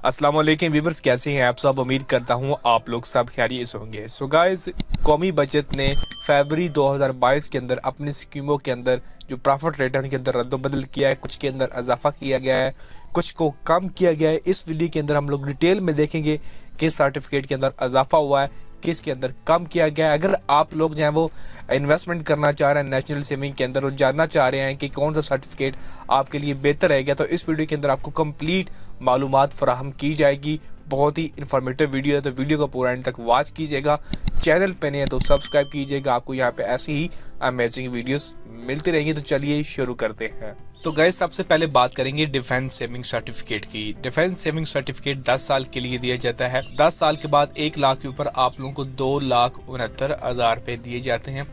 अस्सलाम वालेकुम व्यूअर्स, कैसे हैं आप सब। उम्मीद करता हूं आप लोग सब खैरियत से होंगे। सो गाइस, कौमी बजट ने फरवरी 2022 के अंदर अपनी स्कीमों के अंदर जो प्रॉफिट रेट है उनके अंदर रद्दबदल किया है। कुछ के अंदर इजाफा किया गया है, कुछ को कम किया गया है। इस वीडियो के अंदर हम लोग डिटेल में देखेंगे किस सर्टिफिकेट के अंदर इजाफा हुआ है, किस के अंदर कम किया गया है। अगर आप लोग जो है वो इन्वेस्टमेंट करना चाह रहे हैं नेशनल सेविंग के अंदर और जानना चाह रहे हैं कि कौन सा सर्टिफिकेट आपके लिए बेहतर रहेगा, तो इस वीडियो के अंदर आपको कंप्लीट मालूमात फराहम की जाएगी। बहुत ही इंफॉर्मेटिव वीडियो है, तो वीडियो को पूरा एंड तक वॉच कीजिएगा। चैनल पे नहीं है तो सब्सक्राइब कीजिएगा, आपको यहाँ पे ऐसी ही अमेजिंग वीडियोस मिलती रहेंगी। तो चलिए शुरू करते हैं। तो गाइस, सबसे पहले बात करेंगे डिफेंस सेविंग सर्टिफिकेट की। डिफेंस सेविंग सर्टिफिकेट 10 साल के लिए दिया जाता है। 10 साल के बाद 1 लाख के ऊपर आप लोगों को 2,69,000 रुपये दिए जाते हैं।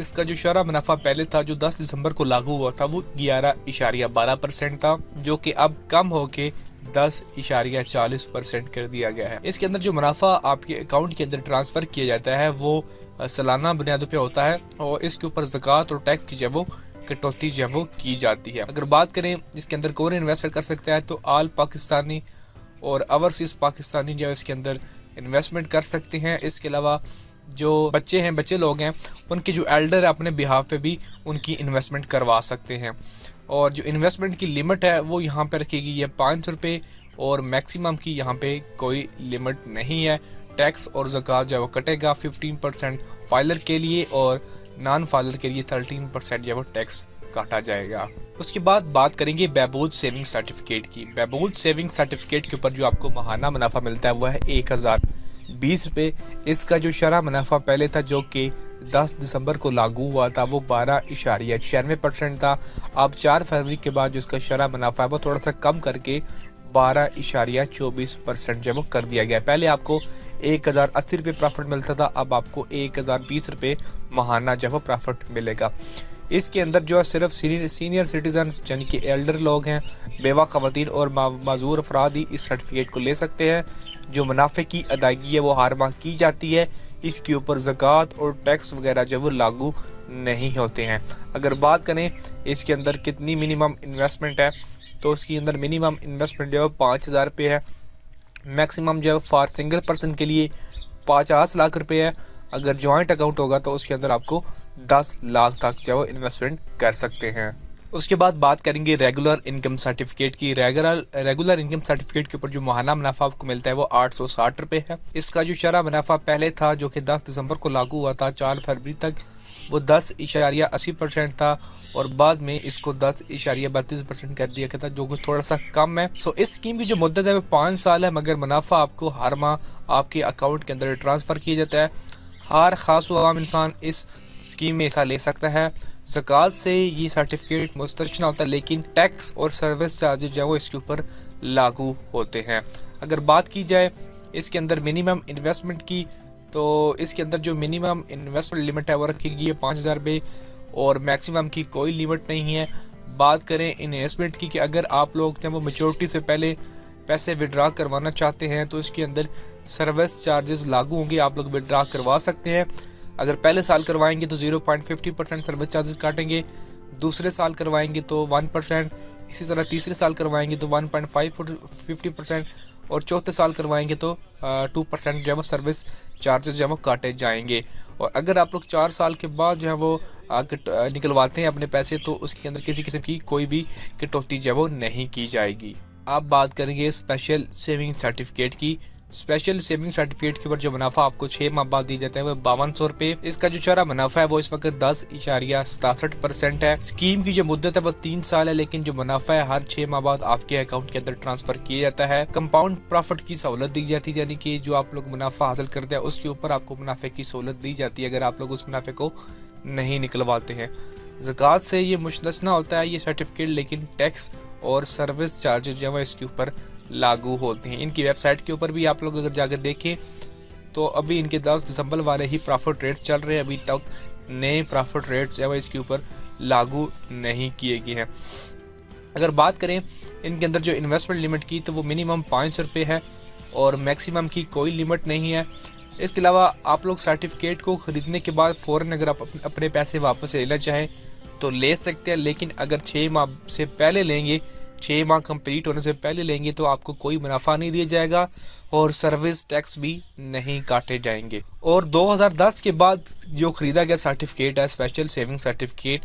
इसका जो शरह मुनाफा पहले था, जो 10 दिसंबर को लागू हुआ था, वो 11.12% था, जो कि अब कम होके 10.40% कर दिया गया है। इसके अंदर जो मुनाफा आपके अकाउंट के अंदर ट्रांसफर किया जाता है वो सालाना बुनियादों पे होता है और इसके ऊपर ज़कात और टैक्स की जो वो कटौती जो वो की जाती है। अगर बात करें इसके अंदर कौन इन्वेस्टमेंट कर सकता है, तो आल पाकिस्तानी और ओवरसीज पाकिस्तानी जो है इसके अंदर इन्वेस्टमेंट कर सकते हैं। इसके अलावा जो बच्चे लोग हैं, उनके जो एल्डर है अपने बिहाफ पे भी उनकी इन्वेस्टमेंट करवा सकते हैं। और जो इन्वेस्टमेंट की लिमिट है वो यहाँ पे रखेगी है 500 रुपये और मैक्सिमम की यहाँ पे कोई लिमिट नहीं है। टैक्स और ज़कात जो है वो कटेगा 15% फाइलर के लिए और नॉन फाइलर के लिए 13% जो है वो टैक्स काटा जाएगा। उसके बाद बात करेंगे बहबूद सेविंग सर्टिफिकेट की। बहबूद सेविंग सर्टिफिकेट के ऊपर जो आपको माहाना मुनाफा मिलता है वो है 1020 रुपये। इसका जो शरह मुनाफा पहले था, जो कि 10 दिसंबर को लागू हुआ था, वो 12.96% था। अब 4 फरवरी के बाद जो इसका शरह मुनाफा है वो थोड़ा सा कम करके 12.24% जो वो कर दिया गया। पहले आपको 1,080 रुपये प्रॉफिट मिलता था, अब आपको 1,020 रुपये माहाना जो वो प्रॉफिट मिलेगा। इसके अंदर जो है सिर्फ सीनियर सिटीजन यानी कि एल्डर लोग हैं, बेवा ख़वातीन और माजूर अफराद ही इस सर्टिफिकेट को ले सकते हैं। जो मुनाफे की अदायगी है वो हर माह की जाती है। इसके ऊपर ज़कात और टैक्स वगैरह जो वो लागू नहीं होते हैं। अगर बात करें इसके अंदर कितनी मिनिमम इन्वेस्टमेंट है, तो उसके अंदर मिनिमम इन्वेस्टमेंट जो है 5,000 रुपये है। मैक्सिमम जो है फॉर सिंगल पर्सन के लिए 50 लाख रुपये है। अगर जॉइंट अकाउंट होगा तो उसके अंदर आपको 10 लाख तक जो है इन्वेस्टमेंट कर सकते हैं। उसके बाद बात करेंगे रेगुलर इनकम सर्टिफिकेट की। रेगुलर इनकम सर्टिफिकेट के ऊपर जो माहाना मुनाफा आपको मिलता है वो 860 रुपये है। इसका जो शरह मुनाफा पहले था, जो कि 10 दिसंबर को लागू हुआ था, 4 फरवरी तक वो 10.80% था और बाद में इसको 10.32% कर दिया गया था, जो कि थोड़ा सा कम है। सो इस स्कीम की जो मुद्दत है वो 5 साल है, मगर मुनाफा आपको हर माह आपके अकाउंट के अंदर ट्रांसफ़र किया जाता है। हर ख़ास आम इंसान इस स्कीम में हिस्सा ले सकता है। ज़कात से ये सर्टिफिकेट मुस्तशना होता है, लेकिन टैक्स और सर्विस चार्जेज जो है वो इसके ऊपर लागू होते हैं। अगर बात की जाए इसके अंदर मिनिमम इन्वेस्टमेंट की, तो इसके अंदर जो मिनिमम इन्वेस्टमेंट लिमिट है वो रखी गई है 5,000 रुपये और मैक्सिमम की कोई लिमिट नहीं है। बात करें इन्वेस्टमेंट की कि अगर आप लोग जब वो मैच्योरिटी से पहले पैसे विड्रा करवाना चाहते हैं तो इसके अंदर सर्विस चार्जेस लागू होंगे, आप लोग विड्रा करवा सकते हैं। अगर पहले साल करवाएंगे तो 0.50% सर्विस चार्जेस काटेंगे, दूसरे साल करवाएंगे तो 1%, इसी तरह तीसरे साल करवाएंगे तो 1.50% और चौथे साल करवाएंगे तो 2% जो है वो सर्विस चार्जेस जो है वो काटे जाएंगे। और अगर आप लोग 4 साल के बाद जो है वो निकलवाते हैं अपने पैसे, तो उसके अंदर किसी किस्म की कोई भी कटौती जो है वो नहीं की जाएगी। आप बात करेंगे स्पेशल सेविंग सर्टिफिकेट की। स्पेशल सेविंग सर्टिफिकेट के ऊपर जो मुनाफा आपको 6 माह बाद दी जाता है वो 5200 रुपये। इसका जो शरह मुनाफा है वो इस वक्त 10.67% है। स्कीम की जो मुद्दत है वो 3 साल है, लेकिन जो मुनाफा है हर 6 माह बाद आपके अकाउंट के अंदर ट्रांसफर किया जाता है। कंपाउंड प्रॉफिट की सहूलत दी जाती है, यानी कि जो आप लोग मुनाफा हासिल करते हैं उसके ऊपर आपको मुनाफे की सहूलत दी जाती है अगर आप लोग उस मुनाफे को नहीं निकलवाते हैं। ज़कात से ये मुस्तस्ना होता है ये सर्टिफिकेट, लेकिन टैक्स और सर्विस चार्जेज जो है इसके ऊपर लागू होते हैं। इनकी वेबसाइट के ऊपर भी आप लोग अगर जाकर देखें तो अभी इनके 10 दिसंबर वाले ही प्रॉफिट रेट चल रहे हैं, अभी तक नए प्रॉफिट रेट जो है इसके ऊपर लागू नहीं किए गए हैं। अगर बात करें इनके अंदर जो इन्वेस्टमेंट लिमिट की, तो वो मिनिमम 500 रुपये है और मैक्सिमम की कोई लिमिट नहीं है। इसके अलावा आप लोग सर्टिफिकेट को ख़रीदने के बाद फ़ौरन अगर आप अपने पैसे वापस लेना चाहें तो ले सकते हैं, लेकिन अगर 6 माह से पहले लेंगे 6 माह कंप्लीट होने से पहले लेंगे तो आपको कोई मुनाफा नहीं दिया जाएगा और सर्विस टैक्स भी नहीं काटे जाएंगे। और 2010 के बाद जो ख़रीदा गया सर्टिफिकेट है स्पेशल सेविंग सर्टिफिकेट,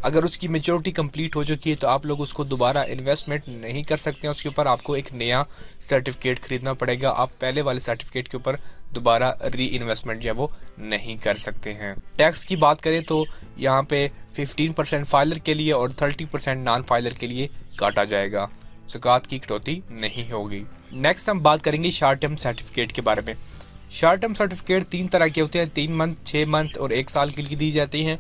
अगर उसकी मेच्योरिटी कंप्लीट हो चुकी है तो आप लोग उसको दोबारा इन्वेस्टमेंट नहीं कर सकते हैं। उसके ऊपर आपको एक नया सर्टिफिकेट ख़रीदना पड़ेगा। आप पहले वाले सर्टिफिकेट के ऊपर दोबारा री इन्वेस्टमेंट जो है वो नहीं कर सकते हैं। टैक्स की बात करें तो यहाँ पे 15% फाइलर के लिए और 30% नॉन फाइलर के लिए काटा जाएगा। ज़कात की कटौती नहीं होगी। नेक्स्ट हम बात करेंगे शॉर्ट टर्म सर्टिफिकेट के बारे में। शॉर्ट टर्म सर्टिफिकेट 3 तरह के होते हैं, 3 मंथ, 6 मंथ और 1 साल के लिए दी जाती हैं।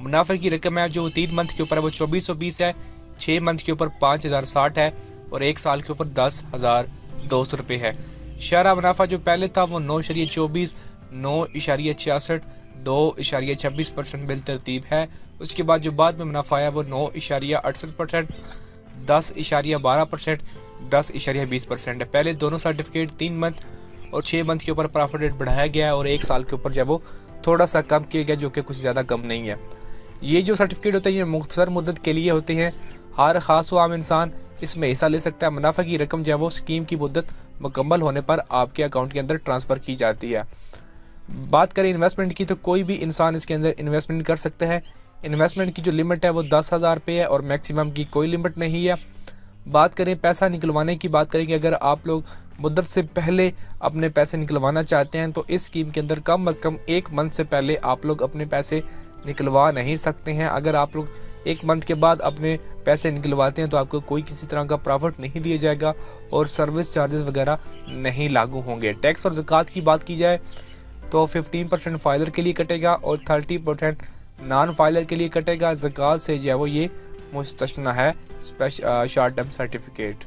मुनाफे की रकम है जो 3 मंथ के ऊपर है वो 2420 है, 6 मंथ के ऊपर 5060 है और 1 साल के ऊपर 10,200 रुपये है। शरह मुनाफा जो पहले था वो 9.24, 9.66, 2.26% बिल तरतीब है। उसके बाद जो बाद में मुनाफा आया वो 9.68%, 10.12%, 10.20% है। पहले दोनों सर्टिफिकेट 3 मंथ और 6 मंथ के ऊपर प्रॉफिट रेट बढ़ाया गया है और 1 साल के ऊपर जब वो थोड़ा सा कम किया गया, जो कि कुछ ज़्यादा कम नहीं है। ये जो सर्टिफिकेट होते हैं ये मुख्तसर मुद्दत के लिए होते हैं। हर ख़ास व आम इंसान इसमें हिस्सा ले सकता है। मुनाफा की रकम जो है वो स्कीम की मुद्दत मुकम्मल होने पर आपके अकाउंट के अंदर ट्रांसफ़र की जाती है। बात करें इन्वेस्टमेंट की तो कोई भी इंसान इसके अंदर इन्वेस्टमेंट कर सकता है। इन्वेस्टमेंट की जो लिमिट है वो 10,000 रुपये है और मैक्सिमम की कोई लिमिट नहीं है। बात करें पैसा निकलवाने की, बात करें कि अगर आप लोग मुद्दत से पहले अपने पैसे निकलवाना चाहते हैं तो इस स्कीम के अंदर कम अज़ कम 1 मंथ से पहले आप लोग अपने पैसे निकलवा नहीं सकते हैं। अगर आप लोग 1 मंथ के बाद अपने पैसे निकलवाते हैं तो आपको कोई किसी तरह का प्रॉफिट नहीं दिया जाएगा और सर्विस चार्जेस वगैरह नहीं लागू होंगे। टैक्स और ज़कात की बात की जाए तो 15% फाइलर के लिए कटेगा और 30% नॉन फाइलर के लिए कटेगा। ज़कात से जो है वो ये मुस्तस्ना है शॉर्ट टर्म सर्टिफिकेट।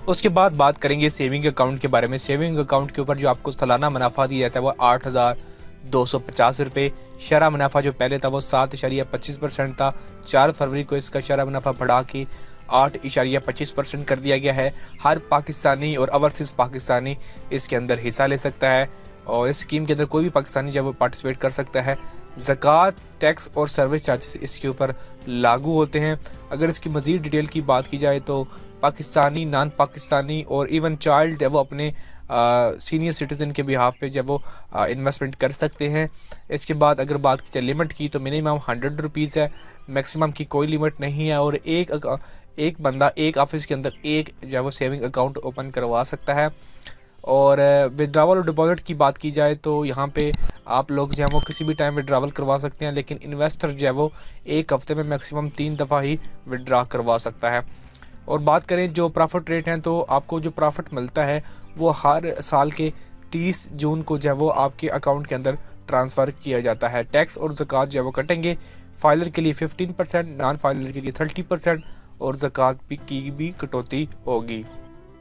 उसके बाद बात करेंगे सेविंग अकाउंट के बारे में। सेविंग अकाउंट के ऊपर जो आपको सालाना मुनाफा दिया जाता है वो 8,250 रुपये। शरह मुनाफा जो पहले था वो 7.25% था। 4 फरवरी को इसका शरह मुनाफा बढ़ा के 8.25% कर दिया गया है। हर पाकिस्तानी और ओवरसीज़ पाकिस्तानी इसके अंदर हिस्सा ले सकता है और इस स्कीम के अंदर कोई भी पाकिस्तानी जब वो पार्टिसिपेट कर सकता है। ज़कात, टैक्स और सर्विस चार्जेस इसके ऊपर लागू होते हैं। अगर इसकी मज़ीद डिटेल की बात की जाए तो पाकिस्तानी, नॉन पाकिस्तानी और इवन चाइल्ड वो अपने सीनियर सिटीज़न के बिहाफ पे जब वो इन्वेस्टमेंट कर सकते हैं। इसके बाद अगर बात की जाए लिमिट की तो मिनिमम 100 रुपीज़ है, मैक्सिमम की कोई लिमिट नहीं है और एक बंदा एक ऑफिस के अंदर एक जो वो सेविंग अकाउंट ओपन करवा सकता है। और विड्रावल और डिपॉजिट की बात की जाए तो यहाँ पे आप लोग जो है वो किसी भी टाइम विड्रावल करवा सकते हैं, लेकिन इन्वेस्टर जो है वो 1 हफ्ते में मैक्सिमम 3 दफ़ा ही विड्रा करवा सकता है। और बात करें जो प्रॉफिट रेट हैं तो आपको जो प्रॉफिट मिलता है वो हर साल के 30 जून को जो है वो आपके अकाउंट के अंदर ट्रांसफ़र किया जाता है। टैक्स और ज़कात जो है वो कटेंगे। फाइलर के लिए 15%, नॉन फाइलर के लिए 30% और ज़कात की भी कटौती होगी।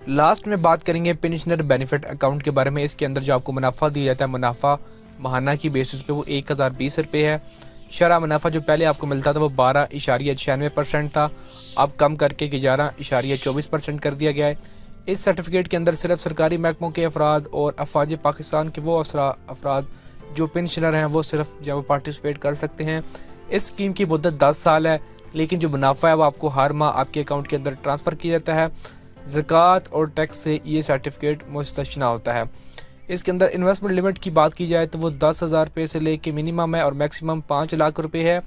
लास्ट में बात करेंगे पेंशनर बेनिफिट अकाउंट के बारे में। इसके अंदर जो आपको मुनाफा दिया जाता है, मुनाफा माहाना की बेसिस पे वो 1020 रुपये है। शरह मुनाफा जो पहले आपको मिलता था वो 12.96% था, अब कम करके 11.24% कर दिया गया है। इस सर्टिफिकेट के अंदर सिर्फ सरकारी महकमों के अफराद और अफवाज पाकिस्तान के वो अफराद जो पेंशनर हैं वो सिर्फ जब पार्टिसिपेट कर सकते हैं। इस स्कीम की मुद्दत 10 साल है, लेकिन जो मुनाफा है वो आपको हर माह आपके अकाउंट के अंदर ट्रांसफ़र किया जाता है। ज़कात और टैक्स से ये सर्टिफिकेट मुस्तस्ना होता है। इसके अंदर इन्वेस्टमेंट लिमिट की बात की जाए तो वो 10,000 रुपये से लेके मिनिमम है और मैक्सिमम 5 लाख रुपए है।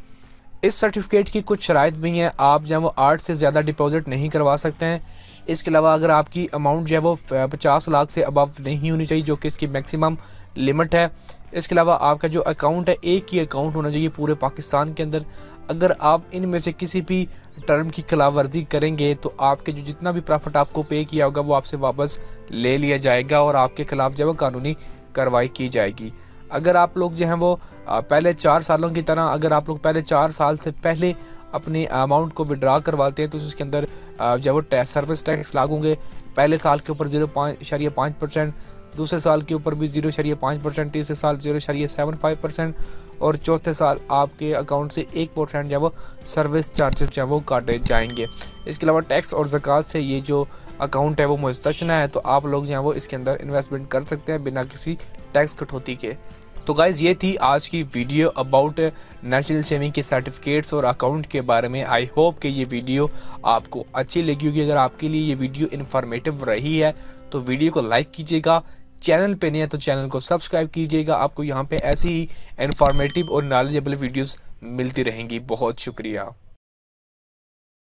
इस सर्टिफिकेट की कुछ शराइत भी हैं, आप जो है वो 8 से ज़्यादा डिपॉजिट नहीं करवा सकते हैं। इसके अलावा अगर आपकी अमाउंट जो है वो 50 लाख से अबव नहीं होनी चाहिए, जो कि इसकी मैक्सिमम लिमिट है। इसके अलावा आपका जो अकाउंट है एक ही अकाउंट होना चाहिए पूरे पाकिस्तान के अंदर। अगर आप इनमें से किसी भी टर्म की खिलाफ वर्जी करेंगे तो आपके जो जितना भी प्रॉफिट आपको पे किया होगा वो आपसे वापस ले लिया जाएगा और आपके खिलाफ जो है वो कानूनी कार्रवाई की जाएगी। अगर आप लोग जो हैं वो पहले 4 सालों की तरह अगर आप लोग पहले 4 साल से पहले अपने अमाउंट को विड्रा करवाते हैं तो उसके अंदर जो वो सर्विस टैक्स लागू होंगे। पहले साल के ऊपर 0.5%, दूसरे साल के ऊपर भी 0.5%, तीसरे साल 0.75% और चौथे साल आपके अकाउंट से 1% जो वो सर्विस चार्जेस जो वो काटे जाएंगे। इसके अलावा टैक्स और ज़कात से ये जो अकाउंट है वो मुस्तस्ना है, तो आप लोग जो है वो इसके अंदर इन्वेस्टमेंट कर सकते हैं बिना किसी टैक्स कटौती के। तो गाइज़ ये थी आज की वीडियो अबाउट नेशनल सेविंग के सर्टिफिकेट्स और अकाउंट के बारे में। आई होप कि ये वीडियो आपको अच्छी लगी होगी। अगर आपके लिए ये वीडियो इन्फॉर्मेटिव रही है तो वीडियो को लाइक कीजिएगा, चैनल पे नहीं है तो चैनल को सब्सक्राइब कीजिएगा। आपको यहाँ पे ऐसी ही इन्फॉर्मेटिव और नॉलेजेबल वीडियोस मिलती रहेंगी। बहुत शुक्रिया।